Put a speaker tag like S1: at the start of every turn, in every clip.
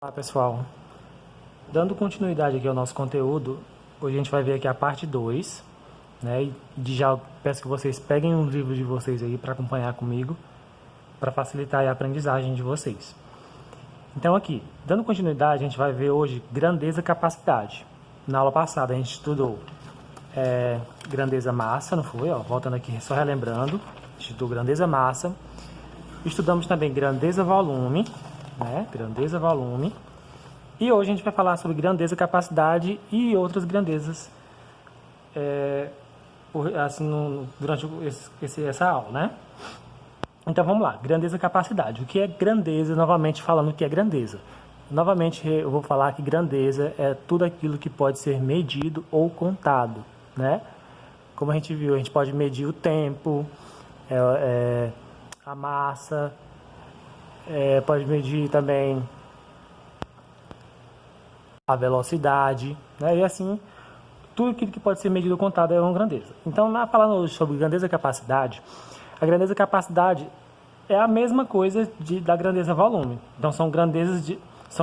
S1: Olá pessoal, dando continuidade aqui ao nosso conteúdo, hoje a gente vai ver aqui a parte 2, né? E já peço que vocês peguem um livro de vocês aí para acompanhar comigo, para facilitar a aprendizagem de vocês. Então aqui, dando continuidade, a gente vai ver hoje grandeza e capacidade. Na aula passada a gente estudou grandeza massa, não foi? Ó, voltando aqui, só relembrando, a gente estudou grandeza massa, estudamos também grandeza volume, né? Grandeza volume. E hoje a gente vai falar sobre grandeza, capacidade e outras grandezas assim, durante essa aula, né? Então vamos lá, grandeza e capacidade. O que é grandeza? Novamente falando o que é grandeza. Novamente eu vou falar que grandeza é tudo aquilo que pode ser medido ou contado, né? Como a gente viu, a gente pode medir o tempo, a massa, pode medir também a velocidade, né? E assim, tudo aquilo que pode ser medido ou contado é uma grandeza. Então, falando hoje sobre grandeza e capacidade, a grandeza e capacidade é a mesma coisa da grandeza volume. Então, são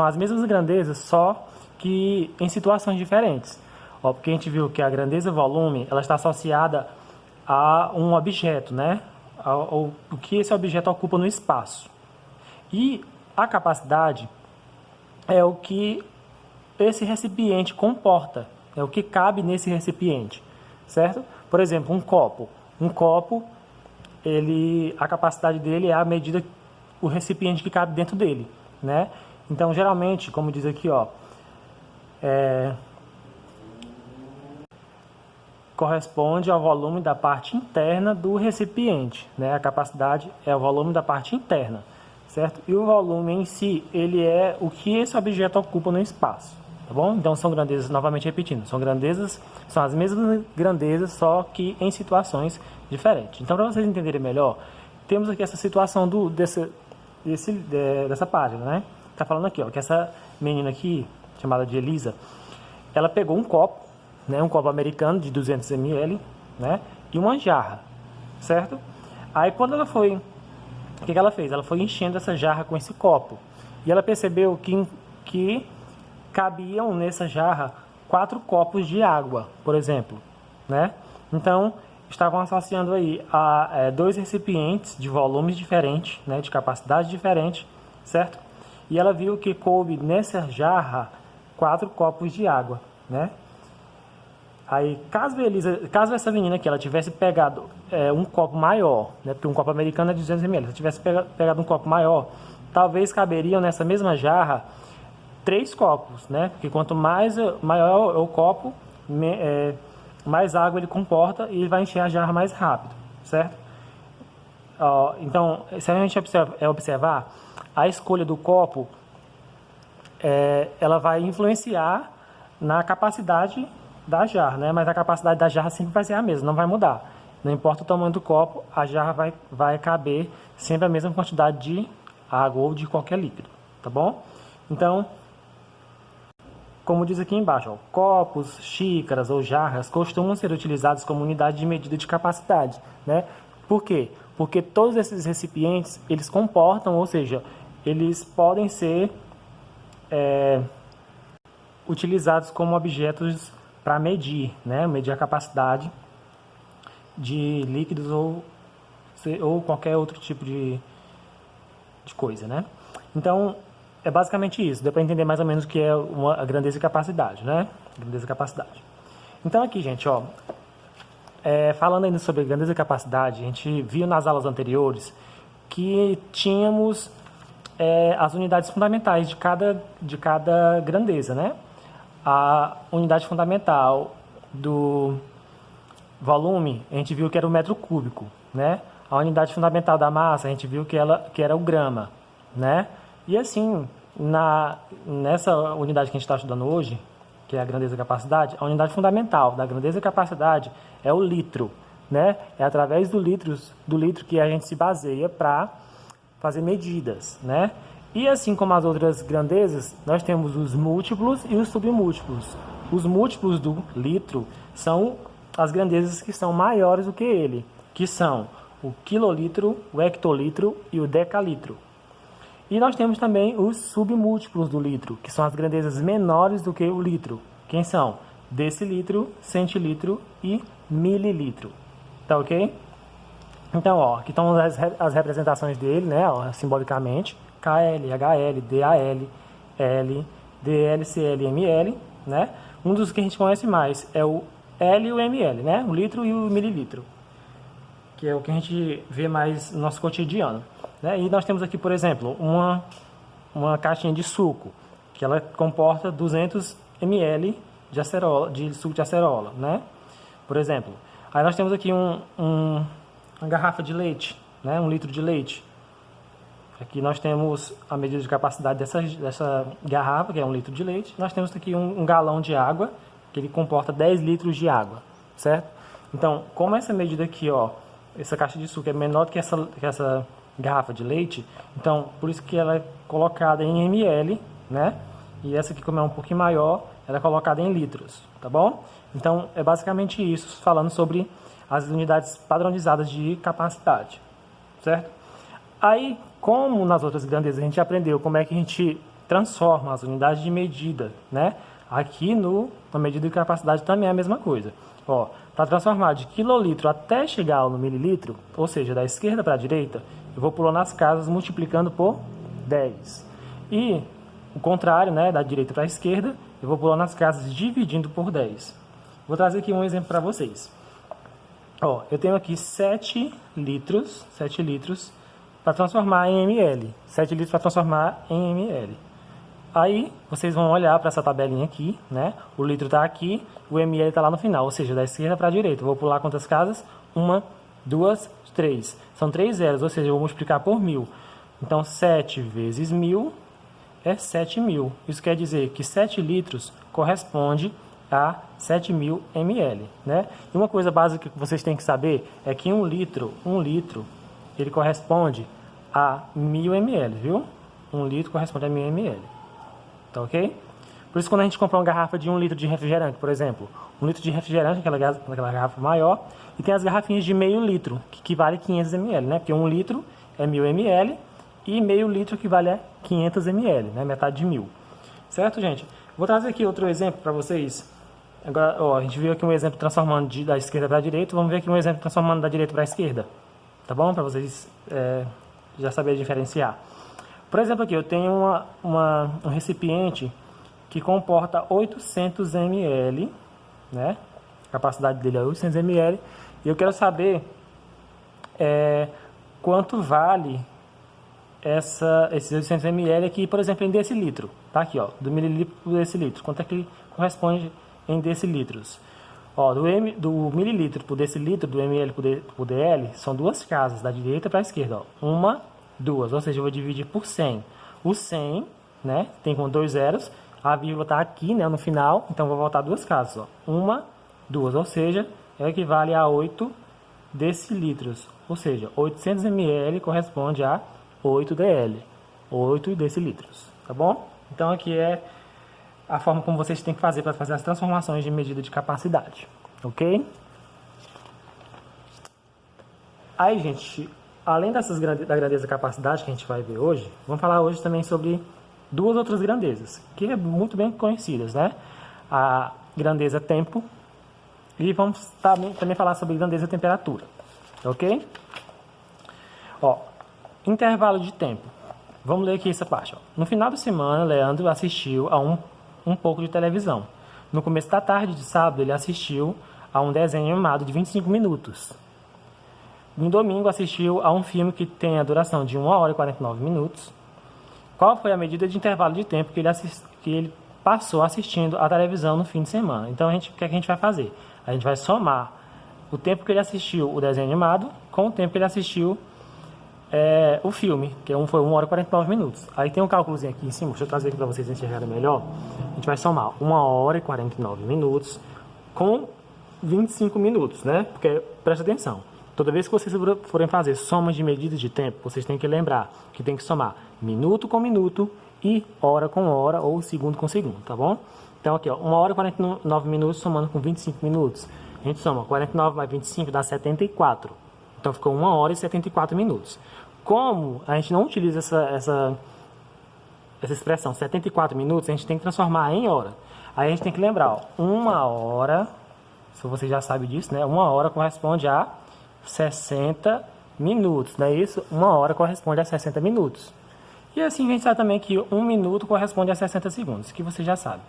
S1: as mesmas grandezas, só que em situações diferentes. Ó, porque a gente viu que a grandeza volume, ela está associada a um objeto, né? O que esse objeto ocupa no espaço. E a capacidade é o que esse recipiente comporta, é o que cabe nesse recipiente, certo? Por exemplo, um copo. Um copo, a capacidade dele é a medida, o recipiente que cabe dentro dele, né? Então, geralmente, como diz aqui, ó, corresponde ao volume da parte interna do recipiente, né? A capacidade é o volume da parte interna, certo? E o volume em si, ele é o que esse objeto ocupa no espaço, tá bom? Então são grandezas, novamente repetindo, são as mesmas grandezas, só que em situações diferentes. Então, para vocês entenderem melhor, temos aqui essa situação dessa página, né? Tá falando aqui, ó, que essa menina aqui, chamada de Elisa, ela pegou um copo, né, um copo americano de 200 ml, né, e uma jarra, certo? Aí quando ela foi, o que ela fez? Ela foi enchendo essa jarra com esse copo, e ela percebeu que cabiam nessa jarra 4 copos de água, por exemplo, né? Então, estavam associando aí a dois recipientes de volumes diferentes, né, de capacidade diferente, certo? E ela viu que coube nessa jarra 4 copos de água, né? Aí, caso essa menina aqui ela tivesse pegado um copo maior, né, porque um copo americano é de 200 ml, se ela tivesse pegado um copo maior, talvez caberiam nessa mesma jarra 3 copos, né? Porque quanto maior é o copo, mais água ele comporta e ele vai encher a jarra mais rápido, certo? Então, se a gente observar, a escolha do copo, ela vai influenciar na capacidade da jarra, né? Mas a capacidade da jarra sempre vai ser a mesma, não vai mudar. Não importa o tamanho do copo, a jarra vai caber sempre a mesma quantidade de água ou de qualquer líquido, tá bom? Então, como diz aqui embaixo, ó, copos, xícaras ou jarras costumam ser utilizados como unidade de medida de capacidade, né? Por quê? Porque todos esses recipientes, eles comportam, ou seja, eles podem ser utilizados como objetos para medir, né? Medir a capacidade de líquidos ou qualquer outro tipo de coisa, né? Então, é basicamente isso. Deu para entender mais ou menos o que é a grandeza e capacidade, né? Grandeza e capacidade. Então, aqui, gente, ó, falando ainda sobre grandeza e capacidade, a gente viu nas aulas anteriores que tínhamos as unidades fundamentais de cada grandeza, né? A unidade fundamental do volume, a gente viu que era o metro cúbico, né? A unidade fundamental da massa, a gente viu que era o grama, né? E assim, nessa unidade que a gente está estudando hoje, que é a grandeza e capacidade, a unidade fundamental da grandeza e capacidade é o litro, né? É através do litro que a gente se baseia para fazer medidas, né? E assim como as outras grandezas, nós temos os múltiplos e os submúltiplos. Os múltiplos do litro são as grandezas que são maiores do que ele, que são o quilolitro, o hectolitro e o decalitro. E nós temos também os submúltiplos do litro, que são as grandezas menores do que o litro. Quem são? Decilitro, centilitro e mililitro. Tá ok? Então, ó, aqui estão as representações dele, né, ó, simbolicamente. KL, HL, DAL, L, DL, CL, ML, né? Um dos que a gente conhece mais é o L e o ML, né? O litro e o mililitro, que é o que a gente vê mais no nosso cotidiano, né? E nós temos aqui, por exemplo, uma caixinha de suco, que ela comporta 200 ml de acerola, de suco de acerola, né? Por exemplo. Aí nós temos aqui uma garrafa de leite, né? 1 litro de leite. Aqui nós temos a medida de capacidade dessa garrafa, que é 1 litro de leite. Nós temos aqui um galão de água, que ele comporta 10 litros de água, certo? Então, como essa medida aqui, ó, essa caixa de suco é menor do que essa garrafa de leite, então, por isso que ela é colocada em ml, né? E essa aqui, como é um pouquinho maior, ela é colocada em litros, tá bom? Então, é basicamente isso, falando sobre as unidades padronizadas de capacidade, certo? Aí, como nas outras grandezas a gente aprendeu como é que a gente transforma as unidades de medida, né? Aqui na medida de capacidade também é a mesma coisa. Ó, para transformar de quilolitro até chegar no mililitro, ou seja, da esquerda para a direita, eu vou pulando as casas multiplicando por 10. E o contrário, né, da direita para a esquerda, eu vou pulando as casas dividindo por 10. Vou trazer aqui um exemplo para vocês. Ó, eu tenho aqui 7 litros para transformar em ml. 7 litros para transformar em ml. Aí, vocês vão olhar para essa tabelinha aqui, né? O litro está aqui, o ml está lá no final, ou seja, da esquerda para a direita. Eu vou pular quantas casas? 1, 2, 3. São 3 zeros, ou seja, eu vou multiplicar por 1000. Então, 7 vezes 1000 é 7.000. Isso quer dizer que 7 litros corresponde a 7.000 ml, né? E uma coisa básica que vocês têm que saber é que 1 litro, ele corresponde a 1000 ml, viu? 1 litro corresponde a 1000 ml. Tá ok? Por isso, quando a gente compra uma garrafa de 1 litro de refrigerante, por exemplo, 1 litro de refrigerante, aquela garrafa maior, e tem as garrafinhas de meio litro, que equivale a 500 ml, né? Porque 1 litro é 1000 ml e meio litro equivale a 500 ml, né? Metade de 1000. Certo, gente? Vou trazer aqui outro exemplo para vocês. Agora, ó, a gente viu aqui um exemplo transformando da esquerda para a direita, vamos ver aqui um exemplo transformando da direita para a esquerda. Tá bom? Para vocês já saberem diferenciar. Por exemplo, aqui eu tenho um recipiente que comporta 800 ml, né? A capacidade dele é 800 ml. E eu quero saber quanto vale esses 800 ml aqui, por exemplo, em decilitro. Tá aqui, ó, do mililitro por decilitro. Quanto é que corresponde em decilitros? Ó, do mililitro por decilitro, do ml por dl, são 2 casas, da direita para a esquerda. Ó. 1, 2, ou seja, eu vou dividir por 100. O 100, né, tem com 2 zeros, a vírgula está aqui, né, no final, então vou voltar 2 casas. Ó. 1, 2, ou seja, equivale a 8 decilitros. Ou seja, 800 ml corresponde a 8 dl, 8 decilitros, tá bom? Então aqui é a forma como vocês têm que fazer para fazer as transformações de medida de capacidade, ok? Aí, gente, além da grandeza da capacidade que a gente vai ver hoje, vamos falar hoje também sobre 2 outras grandezas, que é muito bem conhecidas, né? A grandeza tempo e vamos também falar sobre grandeza temperatura, ok? Ó, intervalo de tempo. Vamos ler aqui essa parte. Ó. No final de semana, Leandro assistiu a um pouco de televisão. No começo da tarde de sábado, ele assistiu a um desenho animado de 25 minutos. No domingo, assistiu a um filme que tem a duração de 1 hora e 49 minutos. Qual foi a medida de intervalo de tempo que ele passou assistindo a televisão no fim de semana? Então, o que a gente vai fazer? A gente vai somar o tempo que ele assistiu o desenho animado com o tempo que ele assistiu o filme, que foi 1 hora e 49 minutos. Aí tem um cálculozinho aqui em cima, deixa eu trazer aqui para vocês enxergarem melhor. A gente vai somar 1 hora e 49 minutos com 25 minutos, né? Porque, presta atenção, toda vez que vocês forem fazer somas de medidas de tempo, vocês têm que lembrar que tem que somar minuto com minuto e hora com hora ou segundo com segundo, tá bom? Então aqui, ó, 1 hora e 49 minutos somando com 25 minutos. A gente soma 49 mais 25 dá 74. Então ficou 1 hora e 74 minutos. Como a gente não utiliza essa expressão 74 minutos, a gente tem que transformar em hora. Aí a gente tem que lembrar, ó, uma hora, se você já sabe disso, né? Uma hora corresponde a 60 minutos, não é isso? Uma hora corresponde a 60 minutos. E assim a gente sabe também que um minuto corresponde a 60 segundos, que você já sabe.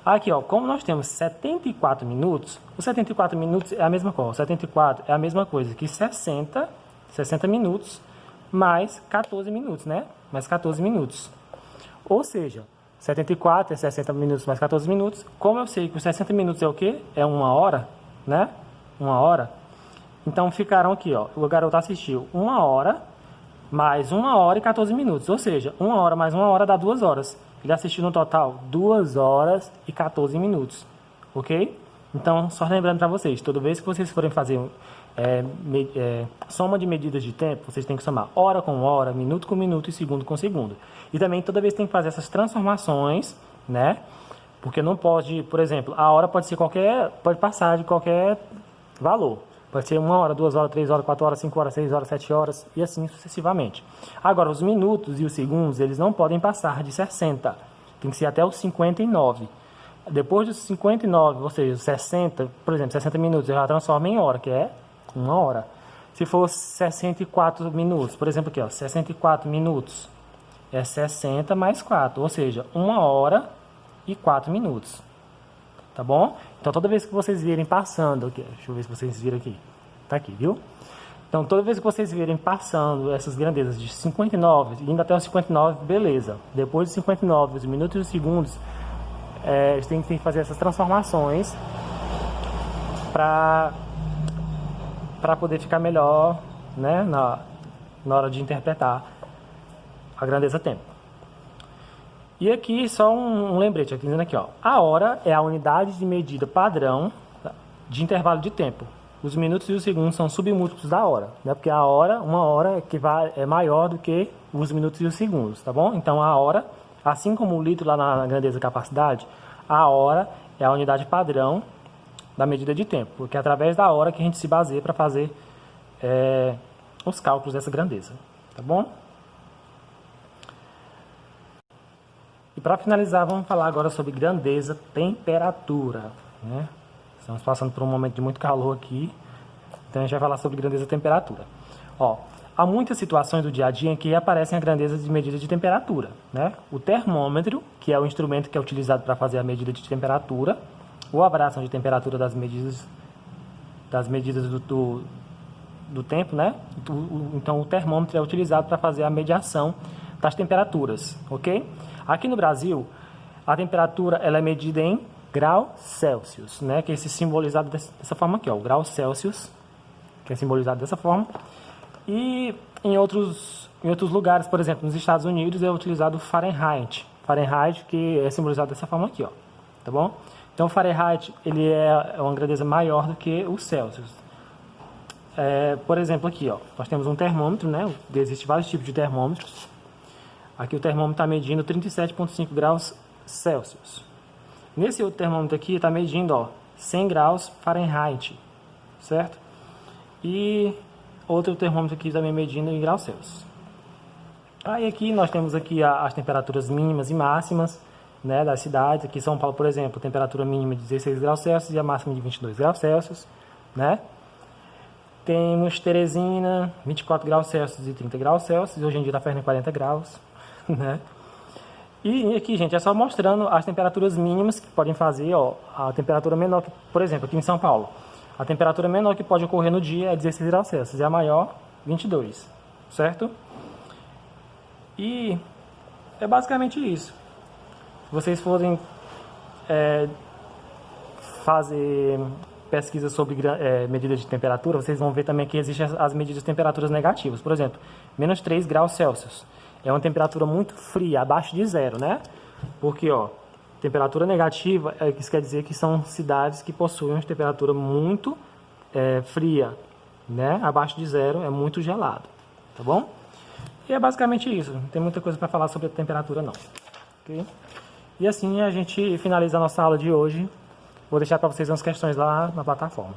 S1: Aqui, ó, como nós temos 74 minutos, os 74 minutos é a mesma coisa. 74 é a mesma coisa que 60 minutos mais 14 minutos, né? Mais 14 minutos. Ou seja, 74 é 60 minutos mais 14 minutos. Como eu sei que os 60 minutos é o quê? É uma hora, né? Uma hora. Então ficaram aqui, ó. O garoto assistiu uma hora mais uma hora e 14 minutos. Ou seja, uma hora mais uma hora dá 2 horas. Ele assistiu no total 2 horas e 14 minutos. Ok? Então, só lembrando para vocês, toda vez que vocês forem fazer soma de medidas de tempo, vocês têm que somar hora com hora, minuto com minuto e segundo com segundo. E também toda vez tem que fazer essas transformações, né? Porque não pode, por exemplo, a hora pode ser pode passar de qualquer valor. Pode ser 1 hora, 2 horas, 3 horas, 4 horas, 5 horas, 6 horas, 7 horas e assim sucessivamente. Agora, os minutos e os segundos, eles não podem passar de 60. Tem que ser até os 59. Depois dos 59, ou seja, 60, por exemplo, 60 minutos, eu já transformo em hora, que é 1 hora. Se for 64 minutos, por exemplo aqui, ó, 64 minutos é 60 mais 4, ou seja, 1 hora e 4 minutos. Tá bom? Então, toda vez que vocês virem passando, aqui, deixa eu ver se vocês viram aqui. Tá aqui, viu? Então, toda vez que vocês virem passando essas grandezas de 59, indo até os 59, beleza. Depois de 59, os minutos e os segundos, eles têm que fazer essas transformações para poder ficar melhor, né, na hora de interpretar a grandeza tempo. E aqui só um lembrete, aqui dizendo aqui, ó, a hora é a unidade de medida padrão de intervalo de tempo. Os minutos e os segundos são submúltiplos da hora, né? Porque a hora, uma hora é maior do que os minutos e os segundos, tá bom? Então a hora, assim como o litro lá na grandeza capacidade, a hora é a unidade padrão da medida de tempo, porque é através da hora que a gente se baseia para fazer os cálculos dessa grandeza, tá bom? E para finalizar, vamos falar agora sobre grandeza temperatura, né? Estamos passando por um momento de muito calor aqui, então a gente vai falar sobre grandeza temperatura. Ó, há muitas situações do dia a dia em que aparecem a grandeza de medida de temperatura, né? O termômetro, que é o instrumento que é utilizado para fazer a medida de temperatura, ou a variação de temperatura das medidas do tempo, né? Então o termômetro é utilizado para fazer a mediação das temperaturas, ok? Aqui no Brasil, a temperatura ela é medida em graus Celsius, né? Que é esse simbolizado dessa forma aqui, ó, o grau Celsius, que é simbolizado dessa forma. E em outros lugares, por exemplo, nos Estados Unidos, é utilizado o Fahrenheit. Fahrenheit, que é simbolizado dessa forma aqui, ó, tá bom? Então o Fahrenheit ele é uma grandeza maior do que o Celsius. Por exemplo, aqui, ó, nós temos um termômetro, né? Existem vários tipos de termômetros. Aqui o termômetro está medindo 37,5 graus Celsius. Nesse outro termômetro aqui está medindo, ó, 100 graus Fahrenheit, certo? E outro termômetro aqui também medindo em graus Celsius. Aí aqui nós temos aqui as temperaturas mínimas e máximas, né, das cidades. Aqui em São Paulo, por exemplo, temperatura mínima de 16 graus Celsius e a máxima de 22 graus Celsius, né? Temos Teresina, 24 graus Celsius e 30 graus Celsius. Hoje em dia está fazendo 40 graus, né? E aqui, gente, é só mostrando as temperaturas mínimas que podem fazer, ó, a temperatura menor, que, por exemplo, aqui em São Paulo, a temperatura menor que pode ocorrer no dia é 16 graus Celsius e a maior, 22, certo? E é basicamente isso. Se vocês forem fazer pesquisa sobre medidas de temperatura, vocês vão ver também que existem as medidas de temperaturas negativas. Por exemplo, menos 3 graus Celsius. É uma temperatura muito fria, abaixo de zero, né? Porque, ó, temperatura negativa, isso quer dizer que são cidades que possuem uma temperatura muito fria, né? Abaixo de zero é muito gelado, tá bom? E é basicamente isso. Não tem muita coisa para falar sobre a temperatura, não. Okay? E assim a gente finaliza a nossa aula de hoje. Vou deixar para vocês umas questões lá na plataforma.